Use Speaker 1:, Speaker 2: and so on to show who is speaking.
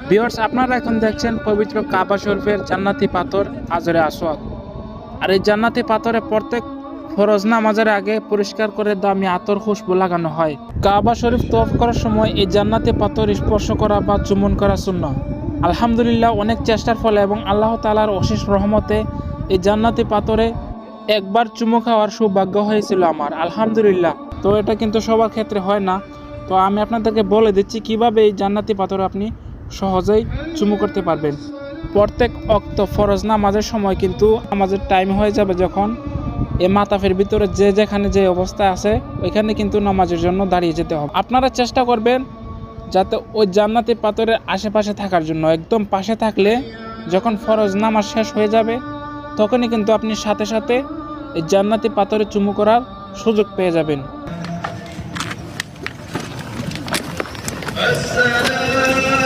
Speaker 1: Viewers, আপনারা এখন দেখছেন পবিত্র কাবা শরীফের জান্নাতি পাথর হাজরে আসওয়াদ। আর এই জান্নাতি পাথরে প্রত্যেক ফরজ নামাজের আগে পরিষ্কার করে দামি আতর খুশবু লাগানো হয়। কাবা শরীফ তওয়াফ করার সময় এই জান্নাতি পাথর স্পর্শ করা বা চুম্বন করা সুন্নাহ। আলহামদুলিল্লাহ, অনেক চেষ্টার ফলে এবং আল্লাহ তাআলার অশেষ রহমতে এই জান্নাতি পাথরে একবার চুমু খাওয়ার সৌভাগ্য হয়েছিল আমার, আলহামদুলিল্লাহ। তো এটা কিন্তু সবার ক্ষেত্রে হয় না। তো আমি আপনাদেরকে বলে দিচ্ছি কিভাবে এই জান্নাতি পাথরে আপনি সহজেই চুমু করতে পারবেন। প্রত্যেক ওয়াক্ত ফরজ নামাজের সময় কিন্তু নামাজের টাইম হয়ে যাবে যখন এই মাতাফের ভিতরে যে যেখানে যে অবস্থায় আছে ওইখানে কিন্তু নামাজের জন্য দাঁড়িয়ে যেতে হবে। আপনারা চেষ্টা করবেন যাতে ওই জান্নাতি পাথরের আশেপাশে থাকার জন্য, একদম পাশে থাকলে যখন ফরজ নামাজ শেষ হয়ে যাবে তখনই কিন্তু আপনি সাথে সাথে এই জান্নাতি পাথরে চুমু করার সুযোগ পেয়ে যাবেন।